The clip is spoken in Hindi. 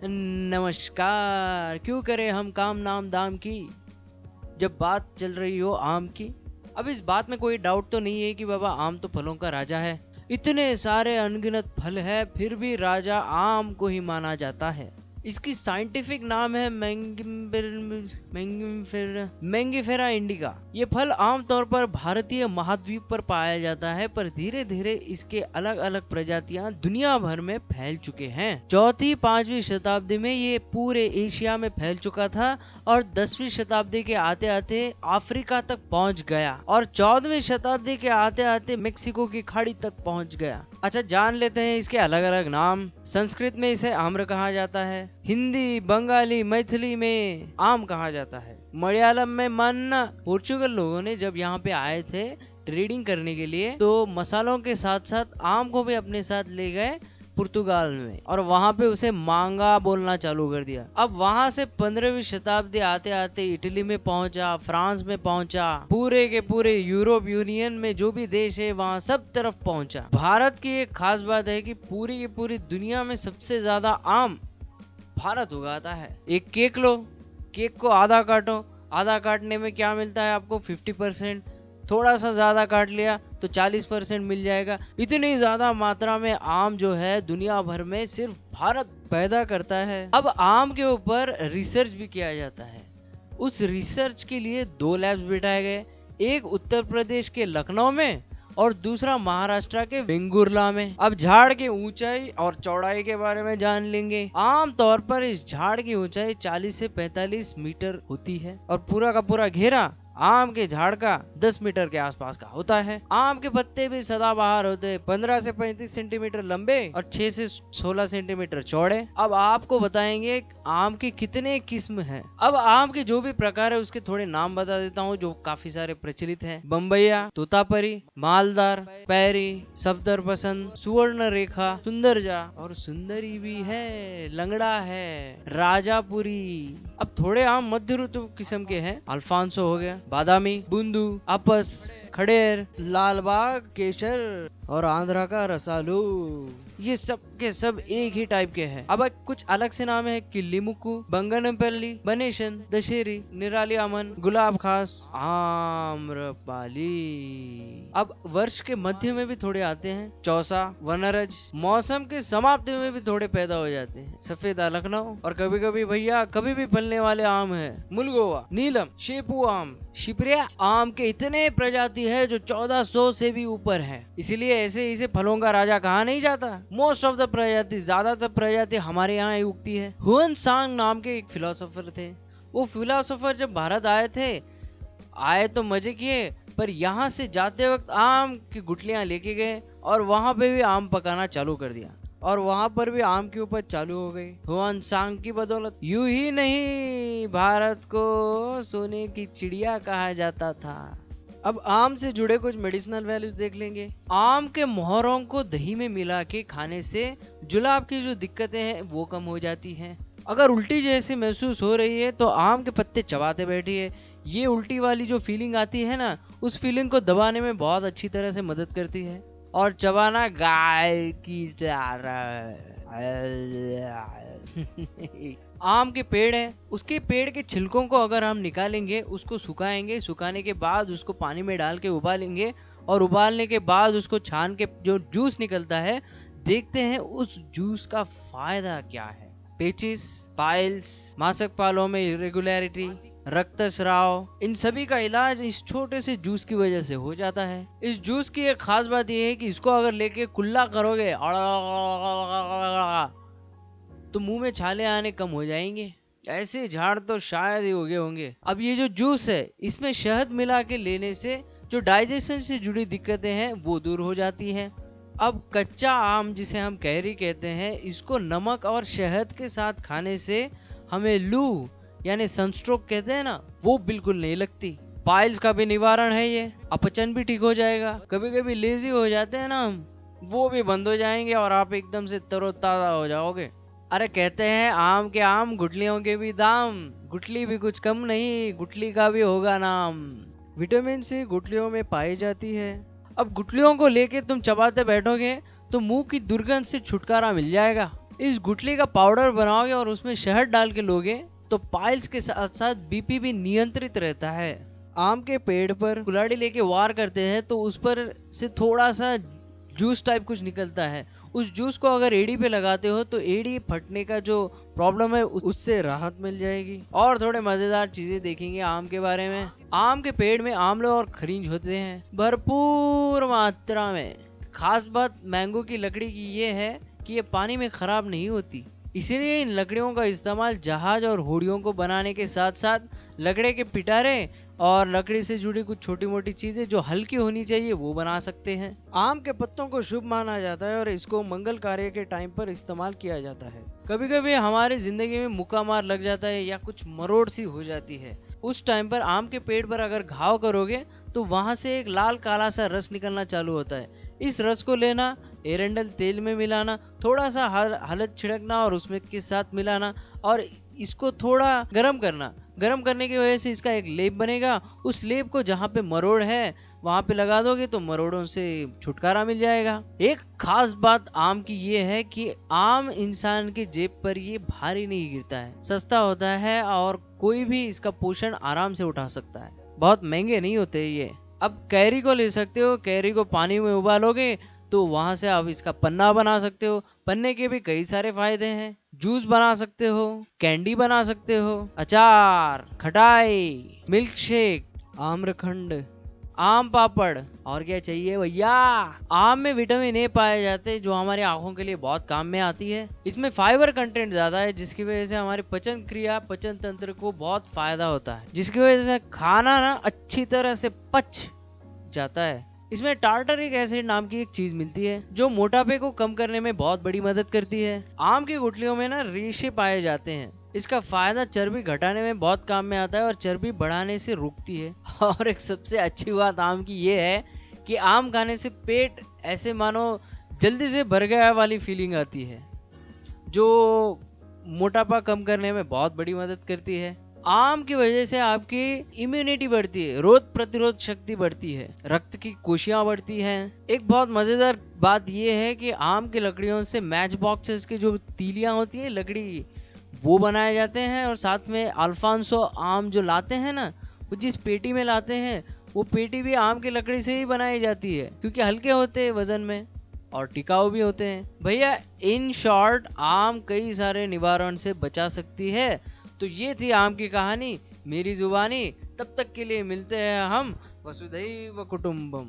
नमस्कार। क्यों करें हम काम नाम दाम की, जब बात चल रही हो आम की। अब इस बात में कोई डाउट तो नहीं है कि बाबा आम तो फलों का राजा है। इतने सारे अनगिनत फल है, फिर भी राजा आम को ही माना जाता है। इसकी साइंटिफिक नाम है मैंगिफेरा इंडिका। ये फल आमतौर पर भारतीय महाद्वीप पर पाया जाता है, पर धीरे धीरे इसके अलग अलग प्रजातियां दुनिया भर में फैल चुके हैं। चौथी पांचवी शताब्दी में ये पूरे एशिया में फैल चुका था और 10वीं शताब्दी के आते आते अफ्रीका तक पहुंच गया और 14वीं शताब्दी के आते आते मेक्सिको की खाड़ी तक पहुंच गया। अच्छा, जान लेते हैं इसके अलग अलग नाम। संस्कृत में इसे आम्र कहा जाता है, हिंदी बंगाली मैथिली में आम कहा जाता है, मलयालम में मन्ना। पोर्चुगल लोगों ने जब यहाँ पे आए थे ट्रेडिंग करने के लिए, तो मसालों के साथ साथ आम को भी अपने साथ ले गए पुर्तगाल में और वहां पे उसे मांगा बोलना चालू कर दिया। अब वहां से 15वीं शताब्दी आते आते इटली में पहुंचा, फ्रांस में पहुंचा, पूरे के पूरे यूरोप यूनियन में जो भी देश है वहां सब तरफ पहुंचा। भारत की एक खास बात है कि पूरी की पूरी दुनिया में सबसे ज्यादा आम भारत उगाता है। एक केक लो, केक को आधा काटो, आधा काटने में क्या मिलता है आपको? 50%। थोड़ा सा ज्यादा काट लिया तो 40% मिल जाएगा। इतनी ज्यादा मात्रा में आम जो है दुनिया भर में सिर्फ भारत पैदा करता है। अब आम के ऊपर रिसर्च भी किया जाता है। उस रिसर्च के लिए 2 लैब्स बिठाए गए, एक उत्तर प्रदेश के लखनऊ में और दूसरा महाराष्ट्र के वेंगुर्ला में। अब झाड़ की ऊंचाई और चौड़ाई के बारे में जान लेंगे। आम तौर पर इस झाड़ की ऊंचाई 40 से 45 मीटर होती है और पूरा का पूरा घेरा आम के झाड़ का 10 मीटर के आसपास का होता है। आम के पत्ते भी सदाबहार होते हैं, 15 से 35 सेंटीमीटर लंबे और 6 से 16 सेंटीमीटर चौड़े। अब आपको बताएंगे आम के कितने किस्म हैं। अब आम के जो भी प्रकार है उसके थोड़े नाम बता देता हूँ जो काफी सारे प्रचलित हैं। बम्बैया, तोतापरी, मालदार, पैरी, सफदर पसंद, सुवर्ण रेखा, सुंदरजा और सुंदरी भी है, लंगड़ा है, राजापुरी। अब थोड़े आम मध्य ऋतु किस्म के हैं। अल्फांसो हो गया, बादामी, बूंदू, आपस, खड़ेर, लालबाग, केसर और आंध्रा का रसालू। ये सब के सब एक ही टाइप के हैं। अब कुछ अलग से नाम है कि लिमुकु, बंगनपल्ली, बनेशन, दशहरी, निराली अमन, गुलाब खास, आम्रपाली। अब वर्ष के मध्य में भी थोड़े आते हैं, चौसा, वनरज। मौसम के समाप्ति में भी थोड़े पैदा हो जाते हैं, सफेदा लखनऊ और कभी कभी भैया कभी भी फलने वाले आम है, मुलगोवा, नीलम, शेपू आम, शिप्रिया आम के इतने प्रजाति है जो 1400 से भी ऊपर है। इसीलिए ऐसे इसे फलों का राजा कहा नहीं जाता। मोस्ट ऑफ द प्रजाति, ज्यादातर प्रजाति हमारे यहाँ ही उगती है। हुएन सांग नाम के एक फिलोसोफर थे। वो फिलोसोफर जब भारत आए थे, आए तो मजे किए, पर यहाँ से जाते वक्त आम की गुठलियां लेके गए और वहां पे भी आम पकाना चालू कर दिया और वहां पर भी आम की उपज चालू हो गई हुआन सांग की बदौलत। यूं ही नहीं, भारत को सोने की चिड़िया कहा जाता था। अब आम से जुड़े कुछ मेडिसिनल वैल्यूज देख लेंगे। आम के मोहरों को दही में मिला के खाने से जुलाब की जो दिक्कतें हैं वो कम हो जाती हैं। अगर उल्टी जैसी महसूस हो रही है तो आम के पत्ते चबाते बैठिए। ये उल्टी वाली जो फीलिंग आती है ना, उस फीलिंग को दबाने में बहुत अच्छी तरह से मदद करती है। और चबाना गाय की तरह। आम के पेड़ है, उसके पेड़ के छिलकों को अगर हम निकालेंगे, उसको सुखाएंगे, सुखाने के बाद उसको पानी में डाल के उबालेंगे और उबालने के बाद उसको छान के जो जूस निकलता है, देखते हैं उस जूस का फायदा क्या है। पेचिस, पाइल्स, मासिक पालों में इरेगुलरिटी, रक्तस्राव, इन सभी का इलाज इस छोटे से जूस की वजह से हो जाता है। इस जूस की एक खास बात यह है कि इसको अगर लेके कुल्ला करोगे तो मुंह में छाले आने कम हो जाएंगे। ऐसे झाड़ तो शायद ही उगे होंगे। अब ये जो जूस है, इसमें शहद मिला के लेने से जो डाइजेशन से जुड़ी दिक्कतें हैं वो दूर हो जाती हैं। अब कच्चा आम जिसे हम कैरी कहते हैं, इसको नमक और शहद के साथ खाने से हमें लू यानी सनस्ट्रोक कहते हैं ना, वो बिल्कुल नहीं लगती। पाइल्स का भी निवारण है ये, अपचन भी ठीक हो जाएगा। कभी कभी लेजी हो जाते हैं ना हम, वो भी बंद हो जाएंगे और आप एकदम से तरोताजा हो जाओगे। अरे कहते हैं आम के आम, गुठलियों के भी दाम, गुठली भी कुछ कम नहीं, गुठली का भी होगा नाम। विटामिन सी गुठलियों में पाई जाती है। अब गुठलियों को लेके तुम चबाते बैठोगे तो मुंह की दुर्गंध से छुटकारा मिल जाएगा। इस गुठली का पाउडर बनाओगे और उसमें शहद डाल के लोगे तो पाइल्स के साथ साथ बीपी भी नियंत्रित रहता है। आम के पेड़ पर कुल्हाड़ी लेके वार करते हैं तो उस पर से थोड़ा सा जूस टाइप कुछ निकलता है। उस जूस को अगर एड़ी पे लगाते हो तो एड़ी फटने का जो प्रॉब्लम है उससे राहत मिल जाएगी। और थोड़े मजेदार चीजें देखेंगे आम के बारे में। आम के पेड़ में आंवले और खरींज होते हैं भरपूर मात्रा में। खास बात मैंगो की लकड़ी की ये है कि ये पानी में खराब नहीं होती, इसीलिए इन लकड़ियों का इस्तेमाल जहाज और होड़ियों को बनाने के साथ साथ लकड़े के पिटारे और लकड़ी से जुड़ी कुछ छोटी मोटी चीजें जो हल्की होनी चाहिए वो बना सकते हैं। आम के पत्तों को शुभ माना जाता है और इसको मंगल कार्य के टाइम पर इस्तेमाल किया जाता है। कभी कभी हमारी जिंदगी में मुक्का मार लग जाता है या कुछ मरोड़ सी हो जाती है, उस टाइम पर आम के पेड़ पर अगर घाव करोगे तो वहां से एक लाल काला सा रस निकलना चालू होता है। इस रस को लेना, एरंडल तेल में मिलाना, थोड़ा सा हल्द छिड़कना और उसमें के साथ मिलाना और इसको थोड़ा गर्म करना। गर्म करने की वजह से इसका एक लेप बनेगा। उस लेप को जहाँ पे मरोड़ है वहां पे लगा दोगे तो मरोड़ों से छुटकारा मिल जाएगा। एक खास बात आम की ये है कि आम इंसान के जेब पर ये भारी नहीं गिरता है, सस्ता होता है और कोई भी इसका पोषण आराम से उठा सकता है। बहुत महंगे नहीं होते ये। अब कैरी को ले सकते हो, कैरी को पानी में उबालोगे तो वहां से आप इसका पन्ना बना सकते हो। पन्ने के भी कई सारे फायदे हैं। जूस बना सकते हो, कैंडी बना सकते हो, अचार, खटाई, मिल्क शेक, आम्रखंड, आम पापड़, और क्या चाहिए भैया। आम में विटामिन ए पाए जाते हैं जो हमारी आंखों के लिए बहुत काम में आती है। इसमें फाइबर कंटेंट ज्यादा है जिसकी वजह से हमारी पाचन क्रिया, पाचन तंत्र को बहुत फायदा होता है, जिसकी वजह से खाना ना अच्छी तरह से पच जाता है। इसमें टार्टरिक एसिड नाम की एक चीज मिलती है जो मोटापे को कम करने में बहुत बड़ी मदद करती है। आम की गुठलियों में ना रेशे पाए जाते हैं। इसका फायदा चर्बी घटाने में बहुत काम में आता है और चर्बी बढ़ाने से रोकती है। और एक सबसे अच्छी बात आम की ये है कि आम खाने से पेट ऐसे मानो जल्दी से भर गया वाली फीलिंग आती है जो मोटापा कम करने में बहुत बड़ी मदद करती है। आम की वजह से आपकी इम्यूनिटी बढ़ती है, रोग प्रतिरोध शक्ति बढ़ती है, रक्त की कोशिकाएं बढ़ती हैं। एक बहुत मजेदार बात यह है कि आम की लकड़ियों से मैच बॉक्सेस की जो तीलियां होती है लकड़ी की, वो बनाए जाते हैं। और साथ में अल्फांसो आम जो लाते हैं ना, वो जिस पेटी में लाते हैं वो पेटी भी आम की लकड़ी से ही बनाई जाती है क्योंकि हल्के होते हैं वजन में और टिकाऊ भी होते हैं। भैया इन शॉर्ट आम कई सारे निवारण से बचा सकती है। तो ये थी आम की कहानी, मेरी जुबानी। तब तक के लिए मिलते हैं हम। वसुधैव कुटुंबम।